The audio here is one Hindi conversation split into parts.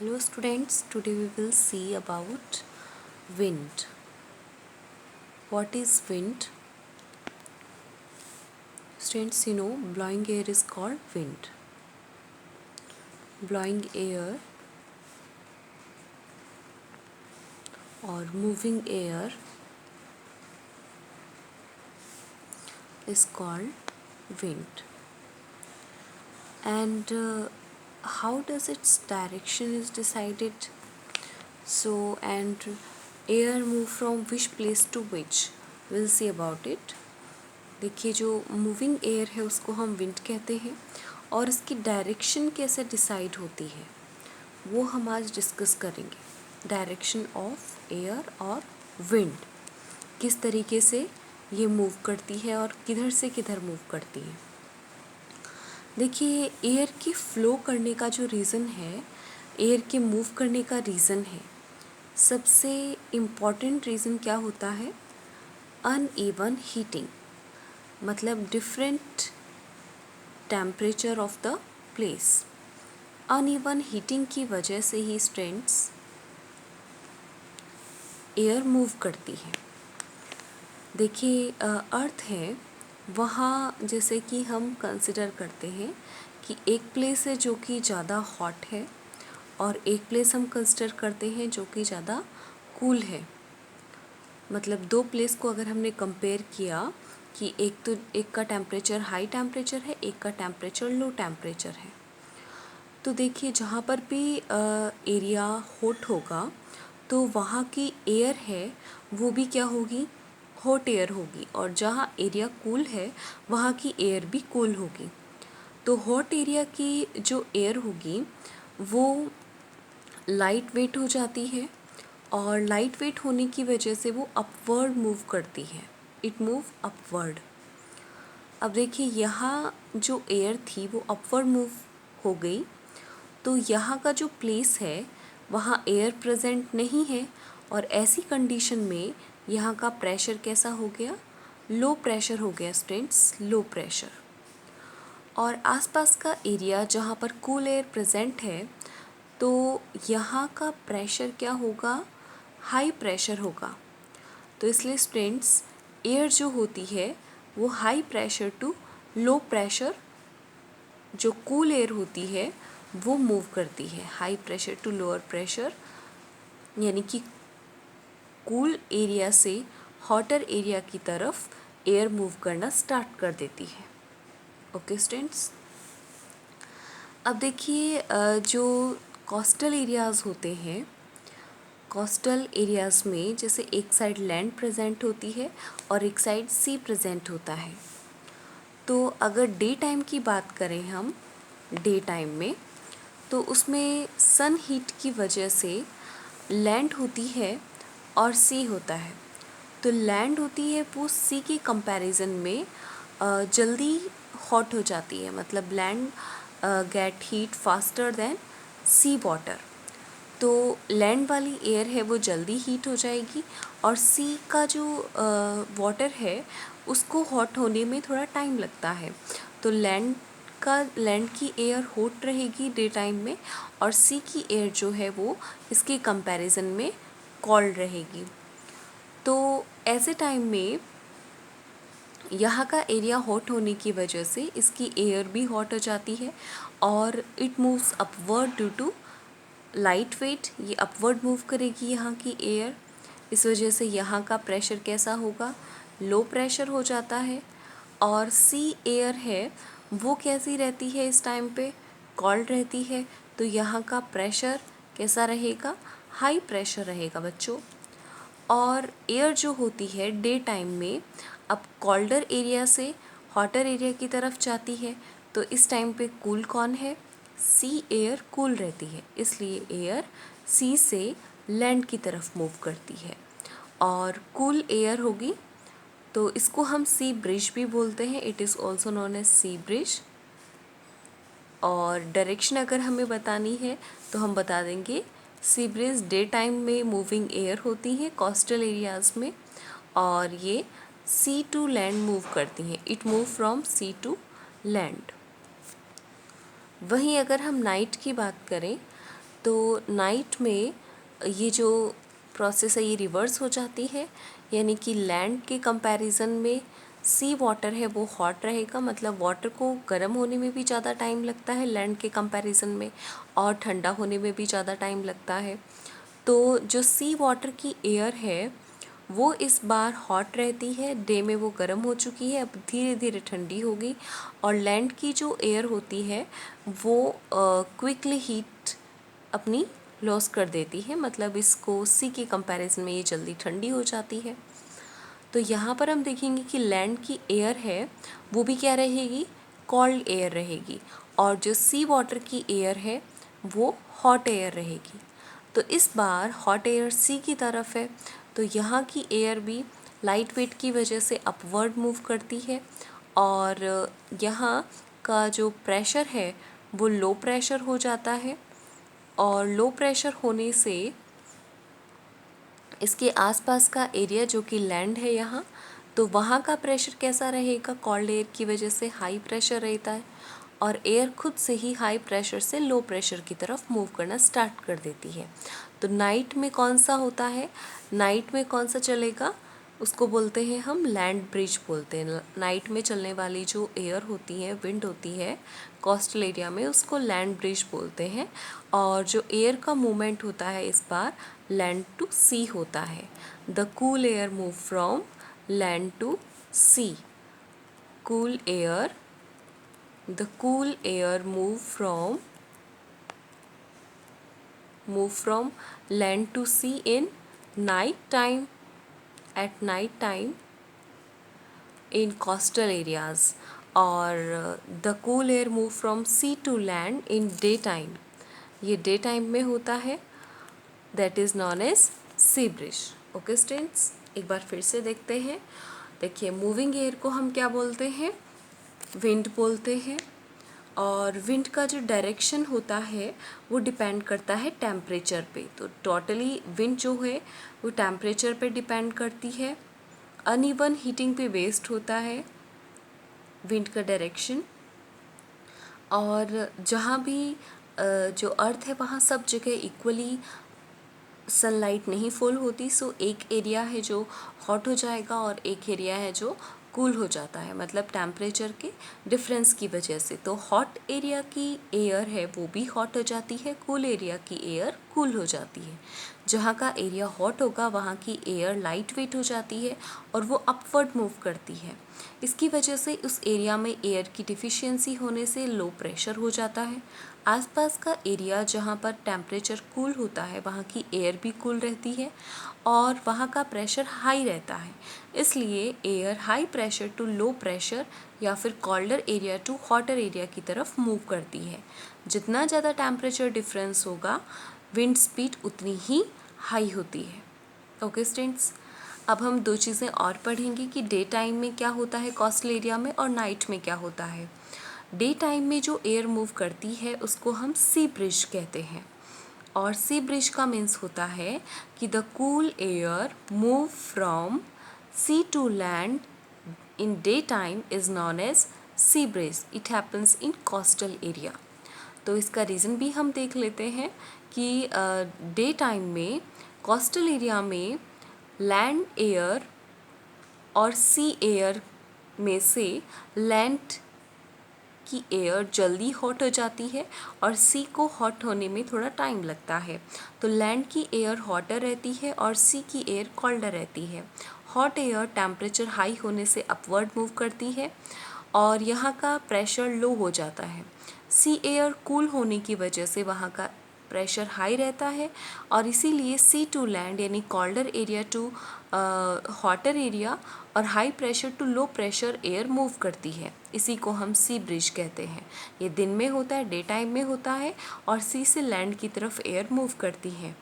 Hello students, today we will see about wind. What is wind? Students, blowing air is called wind. Blowing air or moving air is called wind. And how does its direction is decided? And air move from which place to which? We'll see about it. देखिए, जो मूविंग एयर है उसको हम विंड कहते हैं और इसकी डायरेक्शन कैसे डिसाइड होती है वो हम आज डिस्कस करेंगे। डायरेक्शन ऑफ एयर और विंड, किस तरीके से ये मूव करती है और किधर से किधर मूव करती है। देखिए, एयर की फ्लो करने का जो रीज़न है, एयर के मूव करने का रीज़न है, सबसे इम्पॉर्टेंट रीज़न क्या होता है? अनइवन हीटिंग, मतलब different temperature of the place. Uneven heating की वजह से ही स्टूडेंट्स एयर मूव करती है। देखिए, अर्थ है वहाँ, जैसे कि हम कंसिडर करते हैं कि एक प्लेस है जो कि ज़्यादा हॉट है और एक प्लेस हम कंसिडर करते हैं जो कि ज़्यादा कूल है। मतलब दो प्लेस को अगर हमने कंपेयर किया कि एक का टेम्परेचर हाई टेम्परेचर है, एक का टेम्परेचर लो टेम्परेचर है, तो देखिए जहाँ पर भी एरिया हॉट होगा तो वहाँ की एयर है वो भी क्या होगी? हॉट एयर होगी। और जहाँ एरिया कूल है वहाँ की एयर भी कूल होगी। तो हॉट एरिया की जो एयर होगी वो लाइट वेट हो जाती है और लाइट वेट होने की वजह से वो अपवर्ड मूव करती है। It move upward. अब देखिए, यहाँ जो एयर थी वो अपवर्ड मूव हो गई, तो यहाँ का जो प्लेस है वहाँ एयर प्रेजेंट नहीं है और ऐसी कंडीशन में यहाँ का प्रेशर कैसा हो गया? लो प्रेशर हो गया स्टूडेंट्स, लो प्रेशर। और आसपास का एरिया जहाँ पर कूल एयर प्रेजेंट है तो यहाँ का प्रेशर क्या होगा? हाई प्रेशर होगा। तो इसलिए स्टूडेंट्स एयर जो होती है वो high pressure to low pressure, जो कूल एयर होती है वो मूव करती है। High pressure to lower pressure, यानी कि कूल एरिया से हॉटर एरिया की तरफ एयर मूव करना स्टार्ट कर देती है। ओके स्टूडेंट्स, अब देखिए, जो कोस्टल एरियाज़ होते हैं, कोस्टल एरियाज़ में जैसे एक साइड लैंड प्रेजेंट होती है और एक साइड सी प्रेजेंट होता है। तो अगर डे टाइम की बात करें हम, डे टाइम में, तो उसमें सन हीट की वजह से लैंड होती है और सी होता है। तो लैंड होती है वो सी की कंपैरिजन में जल्दी हॉट हो जाती है, मतलब land get heat faster than sea water. तो लैंड वाली एयर है वो जल्दी हीट हो जाएगी और सी का जो वाटर है उसको हॉट होने में थोड़ा टाइम लगता है। तो लैंड की एयर हॉट रहेगी डे टाइम में और सी की एयर जो है वो इसके कंपैरिजन में कोल्ड रहेगी। तो ऐसे टाइम में यहाँ का एरिया हॉट होने की वजह से इसकी एयर भी हॉट हो जाती है और it moves upward due to light weight. ये अपवर्ड मूव करेगी यहाँ की एयर, इस वजह से यहाँ का प्रेशर कैसा होगा? लो प्रेशर हो जाता है। और सी एयर है वो कैसी रहती है इस टाइम पे? कोल्ड रहती है। तो यहाँ का प्रेशर कैसा रहेगा? हाई प्रेशर रहेगा बच्चों। और एयर जो होती है डे टाइम में अब कोल्डर एरिया से हॉटर एरिया की तरफ जाती है, तो इस टाइम पे कूल कौन है? सी एयर कूल रहती है, इसलिए एयर सी से लैंड की तरफ मूव करती है और कूल एयर होगी तो इसको हम सी ब्रिज भी बोलते हैं। It is also known as sea breeze. और डायरेक्शन अगर हमें बतानी है तो हम बता देंगे सी ब्रिज डे टाइम में मूविंग एयर होती है कोस्टल एरियाज़ में और ये सी टू लैंड मूव करती हैं। It move from sea to land. वहीं अगर हम नाइट की बात करें तो नाइट में ये जो प्रोसेस है ये रिवर्स हो जाती है, यानी कि लैंड के कंपैरिजन में सी वाटर है वो हॉट रहेगा, मतलब वाटर को गर्म होने में भी ज़्यादा टाइम लगता है लैंड के कंपैरिजन में, और ठंडा होने में भी ज़्यादा टाइम लगता है। तो जो सी वाटर की एयर है वो इस बार हॉट रहती है, डे में वो गर्म हो चुकी है, अब धीरे धीरे ठंडी होगी। और लैंड की जो एयर होती है वो क्विकली हीट अपनी लॉस कर देती है, मतलब इसको सी के कंपैरिजन में ये जल्दी ठंडी हो जाती है। तो यहाँ पर हम देखेंगे कि लैंड की एयर है वो भी क्या रहेगी, कोल्ड एयर रहेगी, और जो सी वाटर की एयर है वो हॉट एयर रहेगी। तो इस बार हॉट एयर सी की तरफ है, तो यहाँ की एयर भी लाइट वेट की वजह से अपवर्ड मूव करती है, और यहाँ का जो प्रेशर है वो लो प्रेशर हो जाता है, और लो प्रेशर होने से इसके आसपास का एरिया जो कि लैंड है यहाँ, तो वहाँ का प्रेशर कैसा रहेगा, कोल्ड एयर की वजह से हाई प्रेशर रहता है, और एयर खुद से ही हाई प्रेशर से लो प्रेशर की तरफ मूव करना स्टार्ट कर देती है। तो नाइट में कौन सा होता है, नाइट में कौन सा चलेगा, उसको बोलते हैं हम लैंड ब्रिज बोलते हैं। नाइट में चलने वाली जो एयर होती है, विंड होती है कोस्टल एरिया में, उसको लैंड ब्रिज बोलते हैं। और जो एयर का मूवमेंट होता है इस बार लैंड टू सी होता है। The cool air move from land to sea. Cool air, the cool air move from land to sea in night time, at night time in coastal areas, और the cool air move from sea to land in daytime, ये डे टाइम में होता है, that is known as sea breeze। Okay students, एक बार फिर से देखते हैं। देखिए, मूविंग एयर को हम क्या बोलते हैं, विंड बोलते हैं, और विंड का जो डायरेक्शन होता है वो डिपेंड करता है टेम्परेचर पे। तो टोटली विंड जो है वो टेम्परेचर पे डिपेंड करती है। अनइवन हीटिंग पे बेस्ड होता है विंड का डायरेक्शन, और जहाँ भी जो अर्थ है वहाँ सब जगह इक्वली सनलाइट नहीं फॉल होती, सो एक एरिया है जो हॉट हो जाएगा और एक एरिया है जो कूल हो जाता है, मतलब टेम्परेचर के डिफरेंस की वजह से। तो हॉट एरिया की एयर है वो भी हॉट हो जाती है, कूल एरिया की एयर कूल हो जाती है। जहाँ का एरिया हॉट होगा वहाँ की एयर लाइट वेट हो जाती है और वो अपवर्ड मूव करती है। इसकी वजह से उस एरिया में एयर की डिफिशियंसी होने से लो प्रेशर हो जाता है। आसपास का एरिया जहाँ पर टेम्परेचर कूल होता है वहाँ की एयर भी कूल रहती है और वहाँ का प्रेशर हाई रहता है, इसलिए air high pressure to low pressure या फिर colder area to hotter area की तरफ मूव करती है। जितना ज़्यादा टेम्परेचर डिफरेंस होगा विंड स्पीड उतनी ही हाई होती है। ओके स्टूडेंट्स, अब हम दो चीज़ें और पढ़ेंगे कि डे टाइम में क्या होता है कोस्टल एरिया में और नाइट में क्या होता है। डे टाइम में जो एयर मूव करती है उसको हम सी ब्रिज कहते हैं, और सी ब्रिज का मीन्स होता है कि the cool air move from sea to land in day time is known as sea breeze. It happens in coastal area. तो इसका रीज़न भी हम देख लेते हैं कि डे टाइम में कोस्टल एरिया में लैंड एयर और सी एयर में से लैंड की एयर जल्दी हॉट हो जाती है और सी को हॉट होने में थोड़ा टाइम लगता है। तो लैंड की एयर हॉटर रहती है और सी की एयर कोल्डर रहती है। हॉट एयर टेम्परेचर हाई होने से अपवर्ड मूव करती है और यहाँ का प्रेशर लो हो जाता है। सी एयर कूल होने की वजह से वहाँ का प्रेशर हाई रहता है और इसीलिए सी टू लैंड यानी colder area to hotter area और high pressure to low pressure air move करती है। इसी को हम सी ब्रिज कहते हैं। ये दिन में होता है, डे टाइम में होता है और सी से लैंड की तरफ एयर मूव करती है।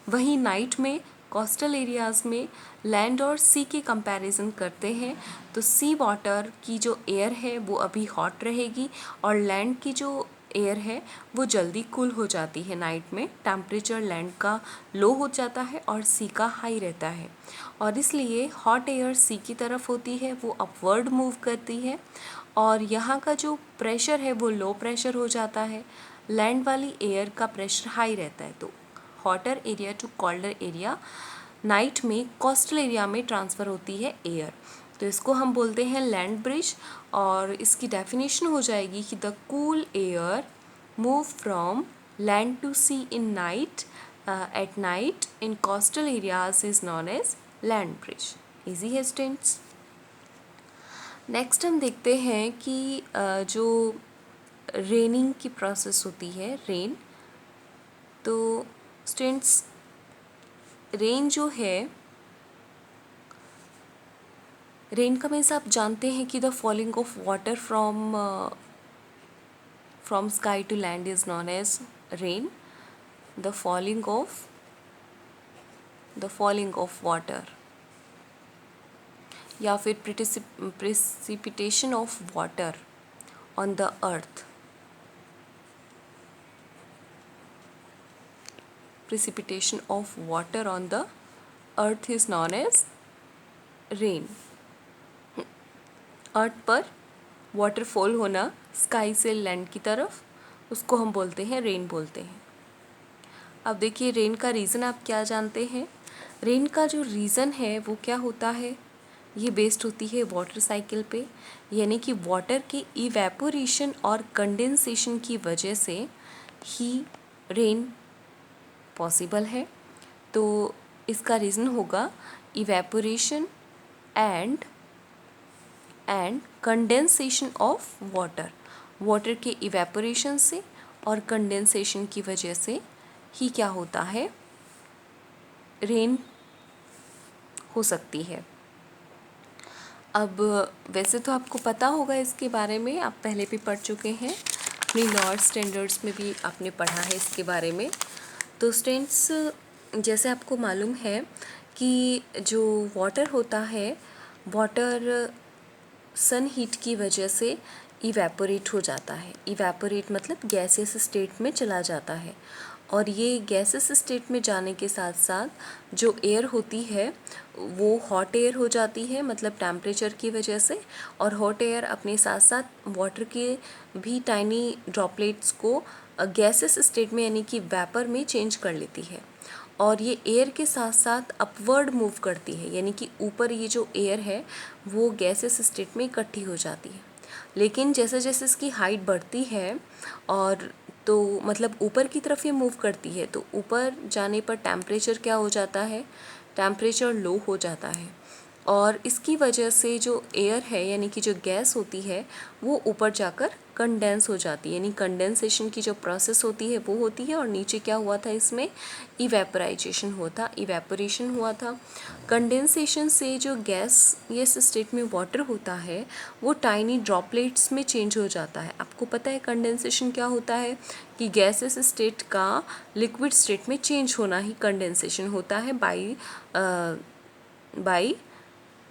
वहीं नाइट में कोस्टल एरियाज़ में लैंड और सी के कंपैरिजन करते हैं तो सी वाटर की जो एयर है वो अभी हॉट रहेगी और लैंड की जो एयर है वो जल्दी कूल हो जाती है। नाइट में टेम्परेचर लैंड का लो हो जाता है और सी का हाई रहता है और इसलिए हॉट एयर सी की तरफ होती है, वो अपवर्ड मूव करती है और यहाँ का जो प्रेशर है वो लो प्रेशर हो जाता है। लैंड वाली एयर का प्रेशर हाई रहता है, तो hotter area to colder area night में कोस्टल एरिया में ट्रांसफ़र होती है एयर, तो इसको हम बोलते हैं लैंड ब्रिज। और इसकी डेफिनेशन हो जाएगी कि the cool air move from land to sea in night at night in coastal areas is known as land breeze. Easy है स्टूडेंट्स। नेक्स्ट हम देखते हैं कि जो रेनिंग की प्रोसेस होती है, रेन, तो स्टूडेंट्स रेन जो है, रेन का मीन्स आप जानते हैं कि the falling of water from sky to land is known as rain. The falling of water या फिर precipitation of water on the earth, precipitation of water on the earth is known as rain। अर्थ पर वाटरफॉल होना स्काई से लैंड की तरफ, उसको हम बोलते हैं रेन बोलते हैं। अब देखिए रेन का रीज़न आप क्या जानते हैं। रेन का जो रीज़न है वो क्या होता है, ये बेस्ड होती है वाटर साइकिल पे, यानी कि वाटर के इवेपोरेशन और कंडेंसेशन की वजह से ही रेन पॉसिबल है। तो इसका रीज़न होगा evaporation and condensation of water. Water के इवेपोरेशन से और कंडेंसेशन की वजह से ही क्या होता है, रेन हो सकती है। अब वैसे तो आपको पता होगा इसके बारे में, आप पहले भी पढ़ चुके हैं, अपनी लोअर स्टैंडर्ड्स में भी आपने पढ़ा है इसके बारे में। तो स्टूडेंट्स जैसे आपको मालूम है कि जो वाटर होता है, वाटर सन हीट की वजह से इवेपोरेट हो जाता है। इवेपोरेट मतलब गैसियस स्टेट में चला जाता है, और ये गैसियस स्टेट में जाने के साथ साथ जो एयर होती है वो हॉट एयर हो जाती है, मतलब टेम्परेचर की वजह से, और हॉट एयर अपने साथ साथ वाटर के भी टाइनी ड्रॉपलेट्स को गैसियस स्टेट में यानी कि वेपर में चेंज कर लेती है, और ये एयर के साथ साथ अपवर्ड मूव करती है, यानी कि ऊपर ये जो एयर है वो गैसियस स्टेट में इकट्ठी हो जाती है। लेकिन जैसे जैसे इसकी हाइट बढ़ती है और तो मतलब ऊपर की तरफ ये मूव करती है, तो ऊपर जाने पर टेम्परेचर क्या हो जाता है, टेम्परेचर लो हो जाता है, और इसकी वजह से जो एयर है यानी कि जो गैस होती है वो ऊपर जाकर कंडेंस हो जाती है, यानी कंडेंसेशन की जो प्रोसेस होती है वो होती है, और नीचे क्या हुआ था, इसमें इवेपोराइजेशन इवेपोरेशन हुआ था। कंडेंसेशन से जो गैस इस स्टेट में वाटर होता है वो टाइनी ड्रॉपलेट्स में चेंज हो जाता है। आपको पता है कंडेंसेशन क्या होता है, कि गैसेस स्टेट का लिक्विड स्टेट में चेंज होना ही कंडेंसेशन होता है by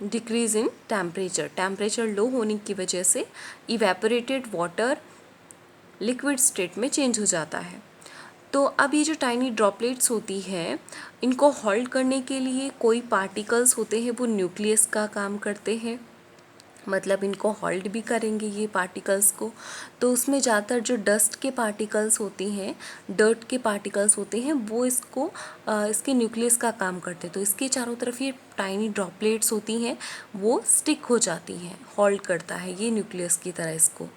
decrease in temperature low होने की वजह से इवेपोरेटेड वाटर लिक्विड स्टेट में चेंज हो जाता है। तो अब ये जो टाइनी ड्रॉपलेट्स होती हैं, इनको होल्ड करने के लिए कोई पार्टिकल्स होते हैं वो न्यूक्लियस का काम करते हैं, मतलब इनको होल्ड भी करेंगे ये पार्टिकल्स को। तो उसमें ज़्यादातर जो डस्ट के पार्टिकल्स होती हैं, डर्ट के पार्टिकल्स होते हैं, वो इसको इसके न्यूक्लियस का काम करते हैं। तो इसके चारों तरफ ये टाइनी ड्रॉपलेट्स होती हैं, वो स्टिक हो जाती हैं, होल्ड करता है ये न्यूक्लियस की तरह इसको।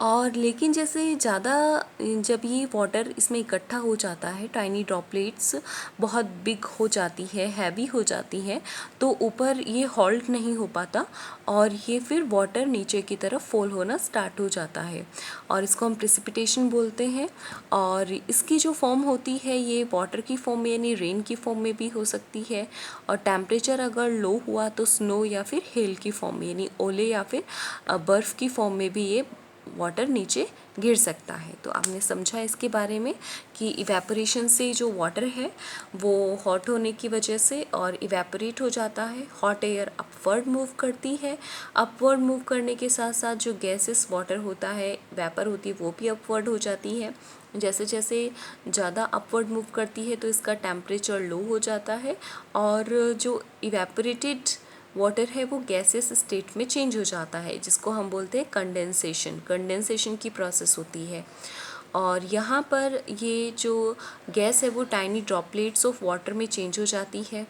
और लेकिन जैसे ज़्यादा जब ये वाटर इसमें इकट्ठा हो जाता है, टाइनी ड्रॉपलेट्स बहुत बिग हो जाती है, हैवी हो जाती है, तो ऊपर ये होल्ड नहीं हो पाता और ये फिर वाटर नीचे की तरफ फॉल होना स्टार्ट हो जाता है, और इसको हम प्रेसिपिटेशन बोलते हैं। और इसकी जो फॉर्म होती है ये वाटर की फॉर्म में यानी रेन की फॉर्म में भी हो सकती है, और टेम्परेचर अगर लो हुआ तो स्नो या फिर हेल की फॉर्म में यानी ओले या फिर बर्फ़ की फॉर्म में भी ये वाटर नीचे गिर सकता है। तो आपने समझा इसके बारे में कि इवेपोरेशन से जो वाटर है वो हॉट होने की वजह से और इवेपोरेट हो जाता है, हॉट एयर अपवर्ड मूव करती है, अपवर्ड मूव करने के साथ साथ जो गैसेस वाटर होता है, वेपर होती है, वो भी अपवर्ड हो जाती है। जैसे जैसे ज़्यादा अपवर्ड मूव करती है तो इसका टेम्परेचर लो हो जाता है, और जो इवेपोरेटेड वाटर है वो गैसियस स्टेट में चेंज हो जाता है, जिसको हम बोलते हैं कंडेंसेशन की प्रोसेस होती है। और यहाँ पर ये जो गैस है वो टाइनी ड्रॉपलेट्स ऑफ वाटर में चेंज हो जाती है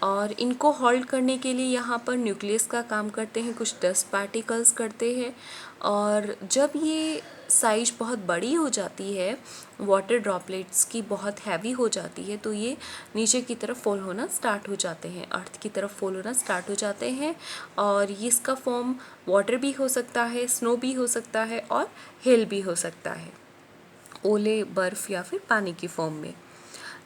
और इनको होल्ड करने के लिए यहाँ पर न्यूक्लियस का काम करते हैं, कुछ डस्ट पार्टिकल्स करते हैं। और जब ये साइज बहुत बड़ी हो जाती है, वाटर ड्रॉपलेट्स की बहुत हैवी हो जाती है, तो ये नीचे की तरफ फॉल होना स्टार्ट हो जाते हैं, अर्थ की तरफ फॉल होना स्टार्ट हो जाते हैं। और ये इसका फॉर्म वाटर भी हो सकता है, स्नो भी हो सकता है और हेल भी हो सकता है, ओले, बर्फ़ या फिर पानी की फॉर्म में।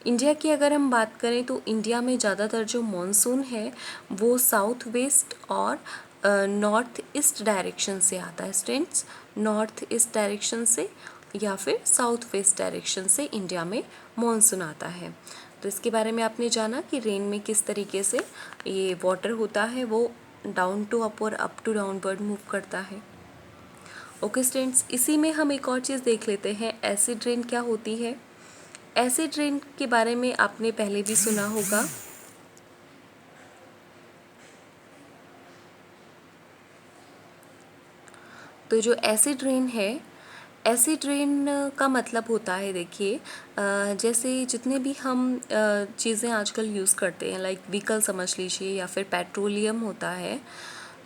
इंडिया की अगर हम बात करें तो इंडिया में ज़्यादातर जो मॉनसून है वो साउथ वेस्ट और नॉर्थ ईस्ट डायरेक्शन से आता है स्टूडेंट्स, नॉर्थ ईस्ट डायरेक्शन से या फिर साउथ वेस्ट डायरेक्शन से इंडिया में मॉनसून आता है। तो इसके बारे में आपने जाना कि रेन में किस तरीके से ये वाटर होता है वो डाउन टू अप और अप टू डाउनवर्ड मूव करता है। ओके स्टूडेंट्स, इसी में हम एक और चीज़ देख लेते हैं, एसिड रेन क्या होती है। एसिड रेन के बारे में आपने पहले भी सुना होगा। तो जो एसिड रेन है, एसिड रेन का मतलब होता है, देखिए जैसे जितने भी हम चीज़ें आजकल यूज़ करते हैं, लाइक व्हीकल समझ लीजिए या फिर पेट्रोलियम होता है,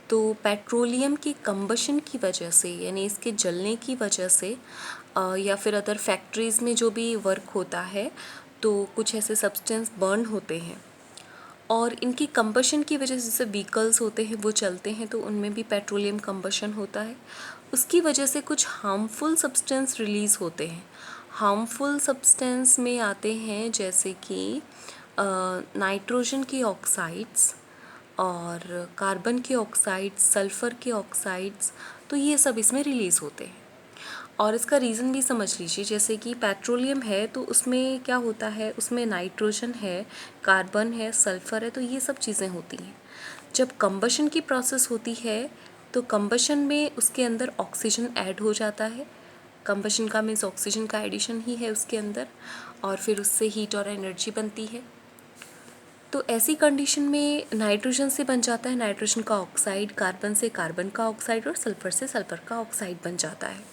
तो पेट्रोलियम की कंबशन की वजह से यानी इसके जलने की वजह से या फिर अदर फैक्ट्रीज़ में जो भी वर्क होता है तो कुछ ऐसे सब्सटेंस बर्न होते हैं और इनकी कंबशन की वजह से, जैसे व्हीकल्स होते हैं वो चलते हैं तो उनमें भी पेट्रोलियम कंबशन होता है, उसकी वजह से कुछ हार्मफुल सब्सटेंस रिलीज़ होते हैं। हार्मफुल सब्सटेंस में आते हैं जैसे कि नाइट्रोजन के ऑक्साइड्स और कार्बन के ऑक्साइड्स, सल्फ़र के ऑक्साइड्स, तो ये सब इसमें रिलीज़ होते हैं। और इसका रीज़न भी समझ लीजिए, जैसे कि पेट्रोलियम है तो उसमें क्या होता है, उसमें नाइट्रोजन है, कार्बन है, सल्फ़र है, तो ये सब चीज़ें होती हैं। जब कंबशन की प्रोसेस होती है तो कंबशन में उसके अंदर ऑक्सीजन ऐड हो जाता है, कंबशन का मीन्स ऑक्सीजन का एडिशन ही है उसके अंदर, और फिर उससे हीट और एनर्जी बनती है। तो ऐसी कंडीशन में नाइट्रोजन से बन जाता है नाइट्रोजन का ऑक्साइड, कार्बन से कार्बन का ऑक्साइड और सल्फ़र से सल्फ़र का ऑक्साइड बन जाता है।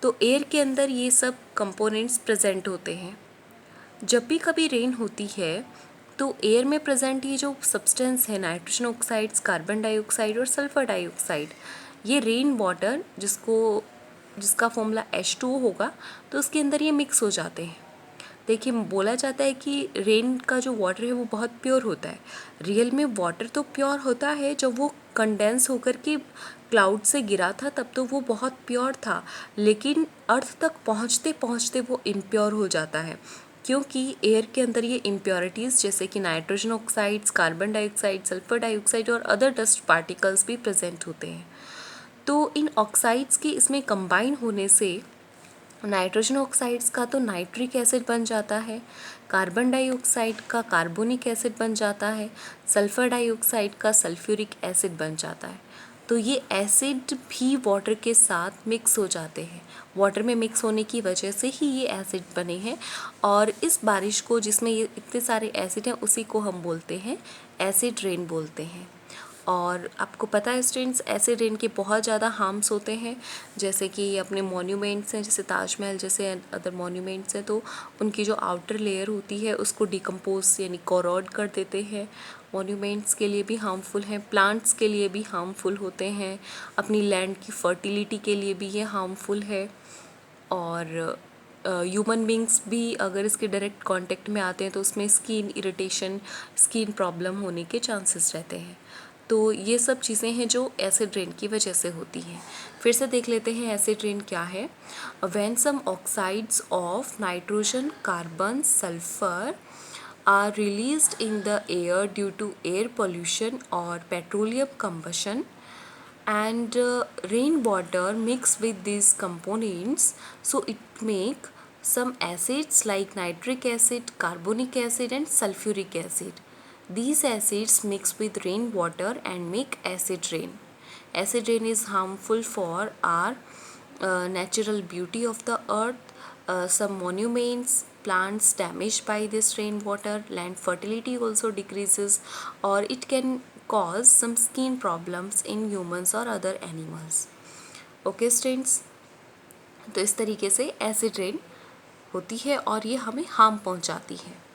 तो एयर के अंदर ये सब कंपोनेंट्स प्रेजेंट होते हैं। जब भी कभी रेन होती है तो एयर में प्रेजेंट ये जो सब्सटेंस है, नाइट्रोजन ऑक्साइड्स, कार्बन डाइऑक्साइड और सल्फ़र डाइऑक्साइड, ये रेन वाटर जिसका फॉर्मूला H2O होगा, तो उसके अंदर ये मिक्स हो जाते हैं। देखिए, बोला जाता है कि रेन का जो वाटर है वो बहुत प्योर होता है। रियल में वाटर तो प्योर होता है, जब वो कंडेंस होकर के क्लाउड से गिरा था तब तो वो बहुत प्योर था, लेकिन अर्थ तक पहुँचते पहुँचते वो इम्प्योर हो जाता है, क्योंकि एयर के अंदर ये इम्प्योरिटीज़ जैसे कि nitrogen oxides, carbon dioxide, sulphur dioxide और अदर डस्ट पार्टिकल्स भी प्रेजेंट होते हैं। तो इन ऑक्साइड्स के इसमें कंबाइन होने से नाइट्रोजन ऑक्साइड्स का तो नाइट्रिक एसिड बन जाता है, कार्बन डाइऑक्साइड का कार्बोनिक एसिड बन जाता है, सल्फ़र डाइऑक्साइड का सल्फ्यूरिक एसिड बन जाता है। तो ये एसिड भी वाटर के साथ मिक्स हो जाते हैं, वाटर में मिक्स होने की वजह से ही ये एसिड बने हैं। और इस बारिश को, जिसमें ये इतने सारे एसिड हैं, उसी को हम बोलते हैं एसिड रेन बोलते हैं। और आपको पता है स्टूडेंट्स, एसिड रेन के बहुत ज़्यादा हार्म्स होते हैं, जैसे कि अपने मॉन्यूमेंट्स हैं, जैसे ताजमहल जैसे अदर मॉन्यूमेंट्स हैं, तो उनकी जो आउटर लेयर होती है उसको डिकम्पोज यानी कोरोड कर देते हैं। मॉन्यूमेंट्स के लिए भी हार्मफुल हैं, प्लांट्स के लिए भी हार्मफुल होते हैं, अपनी लैंड की फर्टिलिटी के लिए भी ये हार्मफुल है। और ह्यूमन बींग्स भी अगर इसके डायरेक्ट कांटेक्ट में आते हैं तो उसमें स्किन इरिटेशन, स्किन प्रॉब्लम होने के चांसेस रहते हैं। तो ये सब चीज़ें हैं जो एसिड रेन की वजह से होती हैं। फिर से देख लेते हैं एसिड रेन क्या है। When some oxides of nitrogen, carbon, sulphur are released in the air due to air pollution or petroleum combustion, and rainwater mix with these components, so it make some acids like nitric acid, carbonic acid and sulfuric acid. These acids mix with rainwater and make acid rain. Acid rain is harmful for our natural beauty of the earth. Some monuments, plants damaged by this rainwater, land fertility also decreases, or it can cause some skin problems in humans or other animals. Okay students, तो इस तरीके से एसिड रेन होती है और ये हमें हार्म पहुंचाती है।